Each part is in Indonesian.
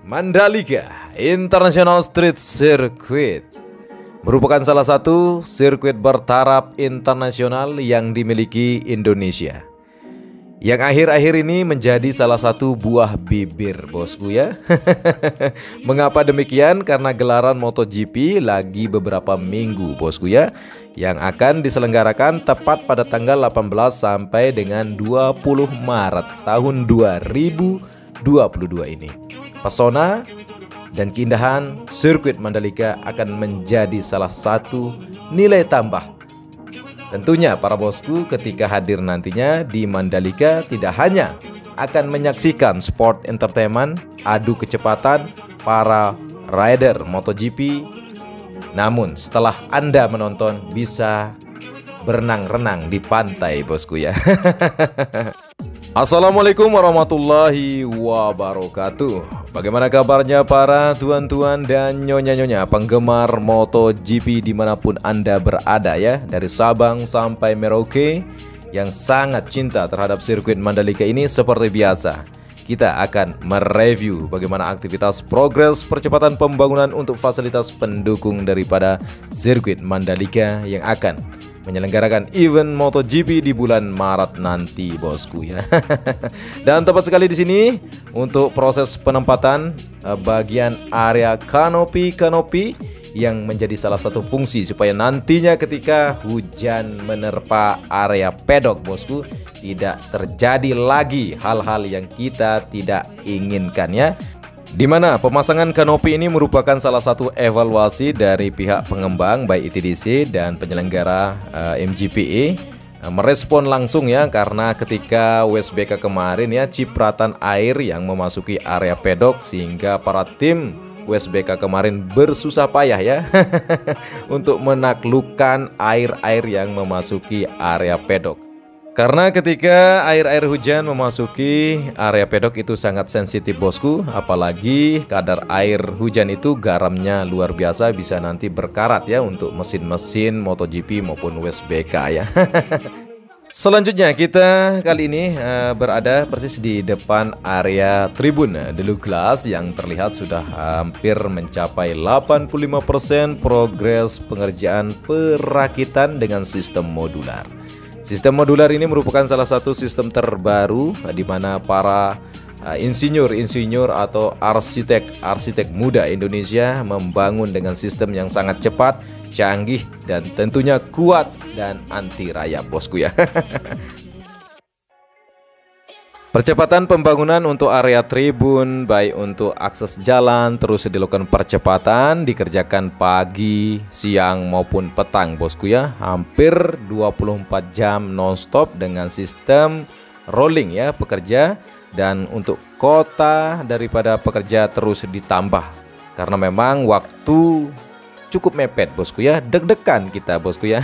Mandalika International Street Circuit merupakan salah satu sirkuit bertaraf internasional yang dimiliki Indonesia, yang akhir-akhir ini menjadi salah satu buah bibir, bosku ya. Mengapa demikian? Karena gelaran MotoGP lagi beberapa minggu, bosku ya, yang akan diselenggarakan tepat pada tanggal 18 sampai dengan 20 Maret tahun 2022 ini. Pesona dan keindahan sirkuit Mandalika akan menjadi salah satu nilai tambah. Tentunya para bosku, ketika hadir nantinya di Mandalika tidak hanya akan menyaksikan sport entertainment, adu kecepatan para rider MotoGP, namun setelah Anda menonton bisa berenang-renang di pantai, bosku ya. Assalamualaikum warahmatullahi wabarakatuh. Bagaimana kabarnya para tuan-tuan dan nyonya-nyonya penggemar MotoGP dimanapun Anda berada ya, dari Sabang sampai Merauke yang sangat cinta terhadap sirkuit Mandalika ini. Seperti biasa, kita akan mereview bagaimana aktivitas progres percepatan pembangunan untuk fasilitas pendukung daripada sirkuit Mandalika yang akan menyelenggarakan event MotoGP di bulan Maret nanti, bosku ya. Dan tepat sekali di sini untuk proses penempatan bagian area kanopi yang menjadi salah satu fungsi supaya nantinya ketika hujan menerpa area pedok, bosku, tidak terjadi lagi hal-hal yang kita tidak inginkan ya. Di mana pemasangan kanopi ini merupakan salah satu evaluasi dari pihak pengembang baik ITDC dan penyelenggara MGPA merespon langsung ya, karena ketika WSBK kemarin ya, cipratan air yang memasuki area pedok sehingga para tim WSBK kemarin bersusah payah ya untuk menaklukkan air-air yang memasuki area pedok. Karena ketika air-air hujan memasuki area pedok itu sangat sensitif, bosku. Apalagi kadar air hujan itu garamnya luar biasa, bisa nanti berkarat ya untuk mesin-mesin MotoGP maupun WSBK ya. Selanjutnya kita kali ini berada persis di depan area tribun Douglas yang terlihat sudah hampir mencapai 85% progres pengerjaan perakitan dengan sistem modular. Sistem modular ini merupakan salah satu sistem terbaru di mana para insinyur atau arsitek muda Indonesia membangun dengan sistem yang sangat cepat, canggih, dan tentunya kuat dan anti rayap, bosku ya. Percepatan pembangunan untuk area tribun, baik untuk akses jalan, terus dilakukan percepatan, dikerjakan pagi, siang maupun petang, bosku ya. Hampir 24 jam nonstop dengan sistem rolling ya pekerja. Dan untuk kota daripada pekerja terus ditambah, karena memang waktu cukup mepet, bosku ya. Deg-degan kita, bosku ya.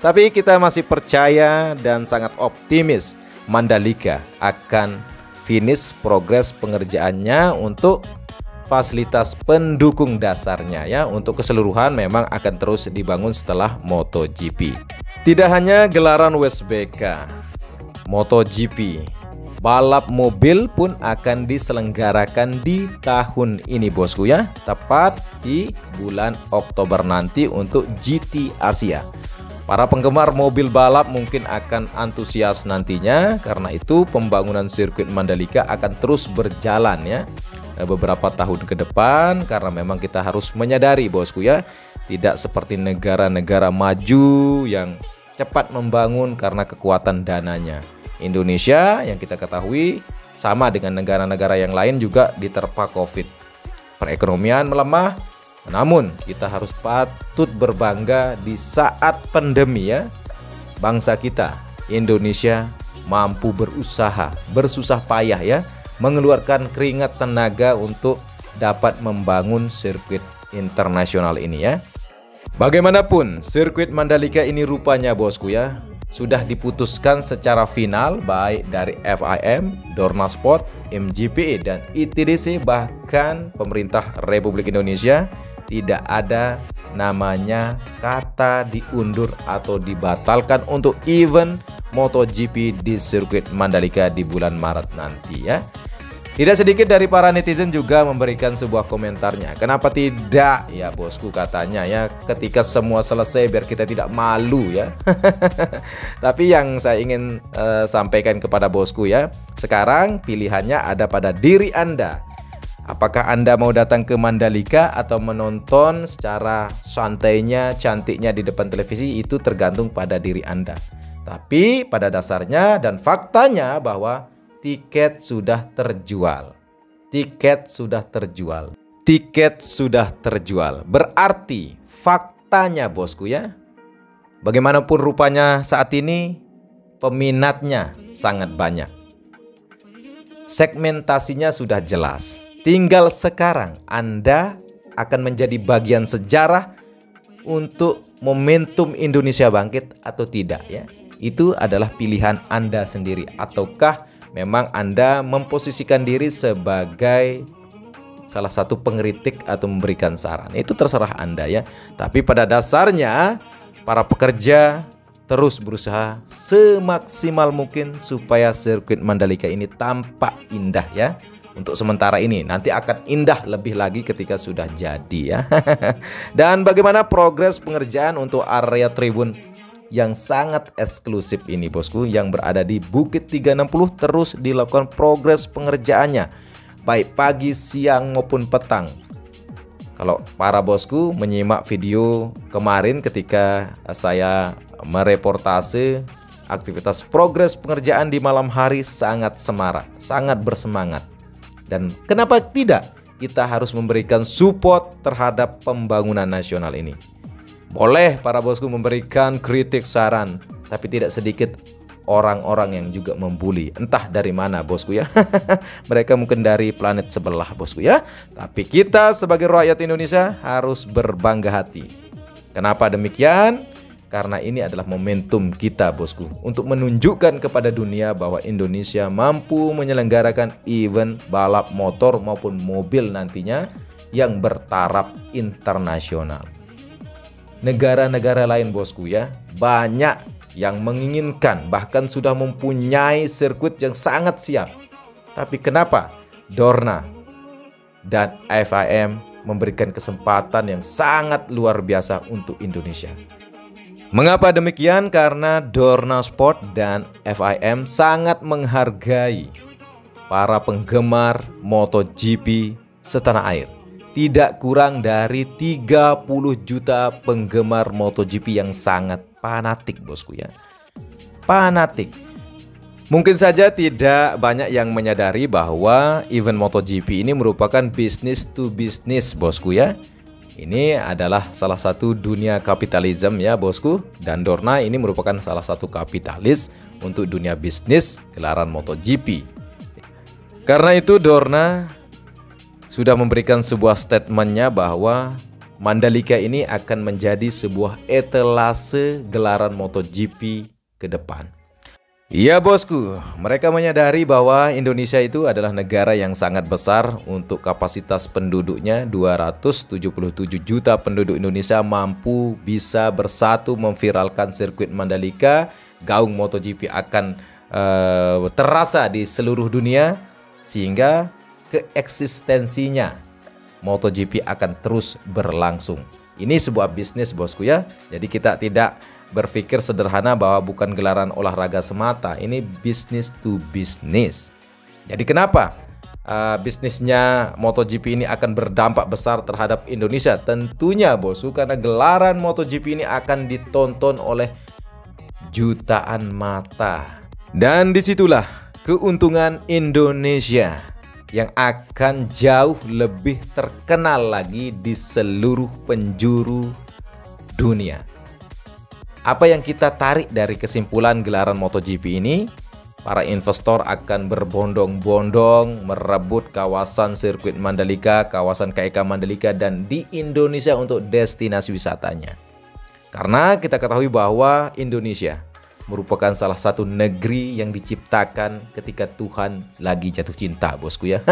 Tapi kita masih percaya dan sangat optimis Mandalika akan finish progres pengerjaannya untuk fasilitas pendukung dasarnya ya. Untuk keseluruhan memang akan terus dibangun setelah MotoGP. Tidak hanya gelaran WSBK, MotoGP, balap mobil pun akan diselenggarakan di tahun ini, bosku ya. Tepat di bulan Oktober nanti untuk GT Asia. Para penggemar mobil balap mungkin akan antusias nantinya, karena itu pembangunan sirkuit Mandalika akan terus berjalan ya beberapa tahun ke depan, karena memang kita harus menyadari, bosku ya, tidak seperti negara-negara maju yang cepat membangun karena kekuatan dananya. Indonesia yang kita ketahui sama dengan negara-negara yang lain juga diterpa Covid. Perekonomian melemah. Namun kita harus patut berbangga di saat pandemi ya. Bangsa kita Indonesia mampu berusaha, bersusah payah ya, mengeluarkan keringat tenaga untuk dapat membangun sirkuit internasional ini ya. Bagaimanapun sirkuit Mandalika ini rupanya, bosku ya, sudah diputuskan secara final baik dari FIM, Dorna Sport, MGPA dan ITDC, bahkan pemerintah Republik Indonesia. Tidak ada namanya kata diundur atau dibatalkan untuk event MotoGP di sirkuit Mandalika di bulan Maret nanti ya. Tidak sedikit dari para netizen juga memberikan sebuah komentarnya. Kenapa tidak? Ya bosku katanya ya, ketika semua selesai biar kita tidak malu ya. Tapi yang saya ingin sampaikan kepada bosku ya, sekarang pilihannya ada pada diri Anda. Apakah Anda mau datang ke Mandalika atau menonton secara santainya, cantiknya di depan televisi, itu tergantung pada diri Anda. Tapi pada dasarnya dan faktanya bahwa tiket sudah terjual. Tiket sudah terjual. Tiket sudah terjual. Berarti faktanya bosku ya, bagaimanapun rupanya saat ini peminatnya sangat banyak. Segmentasinya sudah jelas. Tinggal sekarang Anda akan menjadi bagian sejarah untuk momentum Indonesia bangkit atau tidak ya. Itu adalah pilihan Anda sendiri. Ataukah memang Anda memposisikan diri sebagai salah satu pengkritik atau memberikan saran? Itu terserah Anda ya. Tapi pada dasarnya para pekerja terus berusaha semaksimal mungkin supaya sirkuit Mandalika ini tampak indah ya. Untuk sementara ini, nanti akan indah lebih lagi ketika sudah jadi ya. Dan bagaimana progres pengerjaan untuk area tribun yang sangat eksklusif ini bosku, yang berada di Bukit 360, terus dilakukan progres pengerjaannya baik pagi, siang maupun petang. Kalau para bosku menyimak video kemarin ketika saya mereportase aktivitas progres pengerjaan di malam hari, sangat semarak, sangat bersemangat. Dan kenapa tidak kita harus memberikan support terhadap pembangunan nasional ini? Boleh para bosku memberikan kritik saran, tapi tidak sedikit orang-orang yang juga membuli. Entah dari mana bosku ya. Mereka mungkin dari planet sebelah bosku ya. Tapi kita sebagai rakyat Indonesia harus berbangga hati. Kenapa demikian? Karena ini adalah momentum kita bosku, untuk menunjukkan kepada dunia bahwa Indonesia mampu menyelenggarakan event balap motor maupun mobil nantinya yang bertaraf internasional. Negara-negara lain bosku ya, banyak yang menginginkan, bahkan sudah mempunyai sirkuit yang sangat siap. Tapi kenapa Dorna dan FIM memberikan kesempatan yang sangat luar biasa untuk Indonesia? Mengapa demikian? Karena Dorna Sport dan FIM sangat menghargai para penggemar MotoGP setanah air. Tidak kurang dari 30 juta penggemar MotoGP yang sangat fanatik bosku ya. Fanatik. Mungkin saja tidak banyak yang menyadari bahwa event MotoGP ini merupakan bisnis to bisnis bosku ya. Ini adalah salah satu dunia kapitalisme ya bosku. Dan Dorna ini merupakan salah satu kapitalis untuk dunia bisnis gelaran MotoGP. Karena itu Dorna sudah memberikan sebuah statementnya bahwa Mandalika ini akan menjadi sebuah etalase gelaran MotoGP ke depan. Iya bosku, mereka menyadari bahwa Indonesia itu adalah negara yang sangat besar. Untuk kapasitas penduduknya 277 juta penduduk Indonesia mampu bisa bersatu memviralkan sirkuit Mandalika. Gaung MotoGP akan terasa di seluruh dunia, sehingga keeksistensinya MotoGP akan terus berlangsung. Ini sebuah bisnis bosku ya. Jadi kita tidak berpikir sederhana bahwa bukan gelaran olahraga semata. Ini bisnis to bisnis. Jadi kenapa bisnisnya MotoGP ini akan berdampak besar terhadap Indonesia? Tentunya bosku, karena gelaran MotoGP ini akan ditonton oleh jutaan mata. Dan disitulah keuntungan Indonesia yang akan jauh lebih terkenal lagi di seluruh penjuru dunia. Apa yang kita tarik dari kesimpulan gelaran MotoGP ini? Para investor akan berbondong-bondong merebut kawasan sirkuit Mandalika, kawasan KEK Mandalika, dan di Indonesia untuk destinasi wisatanya. Karena kita ketahui bahwa Indonesia merupakan salah satu negeri yang diciptakan ketika Tuhan lagi jatuh cinta bosku ya.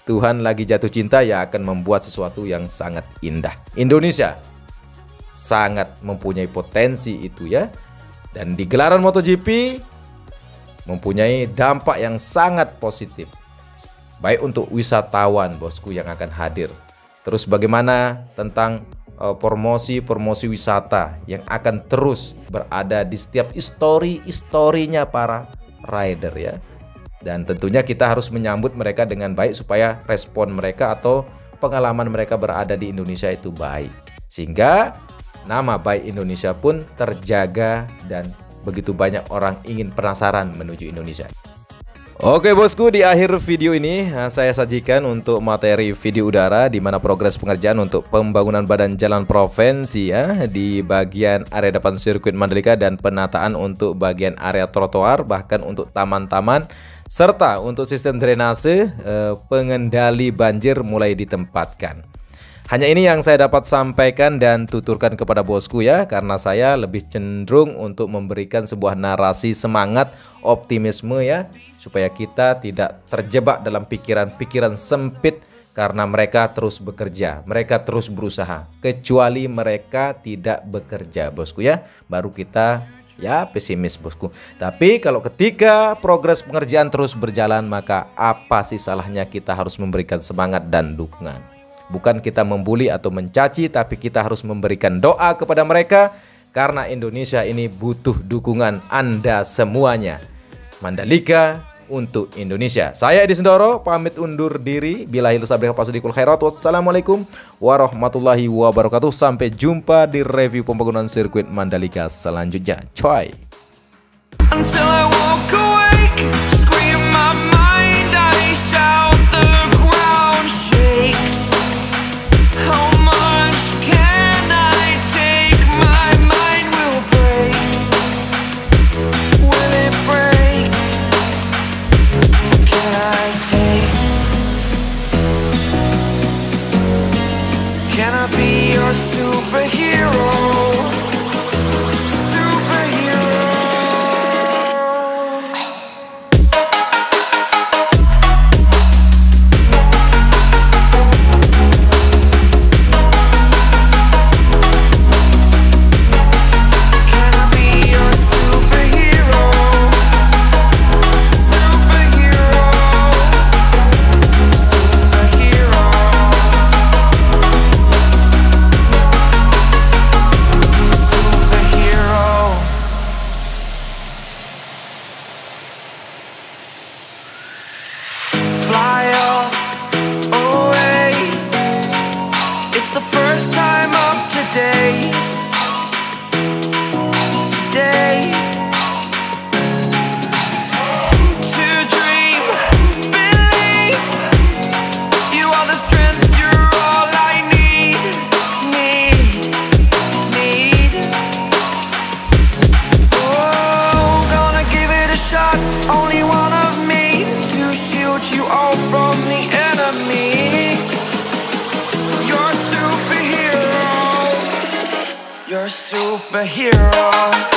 Tuhan lagi jatuh cinta ya akan membuat sesuatu yang sangat indah. Indonesia sangat mempunyai potensi itu ya. Dan di gelaran MotoGP mempunyai dampak yang sangat positif. baik untuk wisatawan bosku yang akan hadir. Terus bagaimana tentang promosi wisata yang akan terus berada di setiap historinya para rider ya. Dan tentunya kita harus menyambut mereka dengan baik supaya respon mereka atau pengalaman mereka berada di Indonesia itu baik. Sehingga nama baik Indonesia pun terjaga dan begitu banyak orang ingin penasaran menuju Indonesia. Oke bosku, di akhir video ini saya sajikan untuk materi video udara di mana progres pengerjaan untuk pembangunan badan jalan provinsi ya di bagian area depan sirkuit Mandalika dan penataan untuk bagian area trotoar bahkan untuk taman-taman serta untuk sistem drainase pengendali banjir mulai ditempatkan. Hanya ini yang saya dapat sampaikan dan tuturkan kepada bosku ya, karena saya lebih cenderung untuk memberikan sebuah narasi semangat, optimisme ya, supaya kita tidak terjebak dalam pikiran-pikiran sempit karena mereka terus bekerja, mereka terus berusaha. Kecuali mereka tidak bekerja bosku ya, baru kita ya pesimis bosku. Tapi kalau ketika progres pengerjaan terus berjalan, maka apa sih salahnya kita harus memberikan semangat dan dukungan. Bukan kita membuli atau mencaci, tapi kita harus memberikan doa kepada mereka karena Indonesia ini butuh dukungan Anda semuanya. Mandalika untuk Indonesia. Saya Edi Sendoro pamit undur diri. Billahil sabri fasudikul khairat. Wassalamualaikum warahmatullahi wabarakatuh. Sampai jumpa di review pembangunan sirkuit Mandalika selanjutnya. Coy. Until I walk awake, scream my mind, I shout, the ground shakes. How much can I take? My mind will break. Will it break? Can I take? Can I be your superhero? The first time of today, to dream, believe, you are the strength, you're all I need. Oh, gonna give it a shot, only one of me, to shield you all from the enemy. You're a superhero.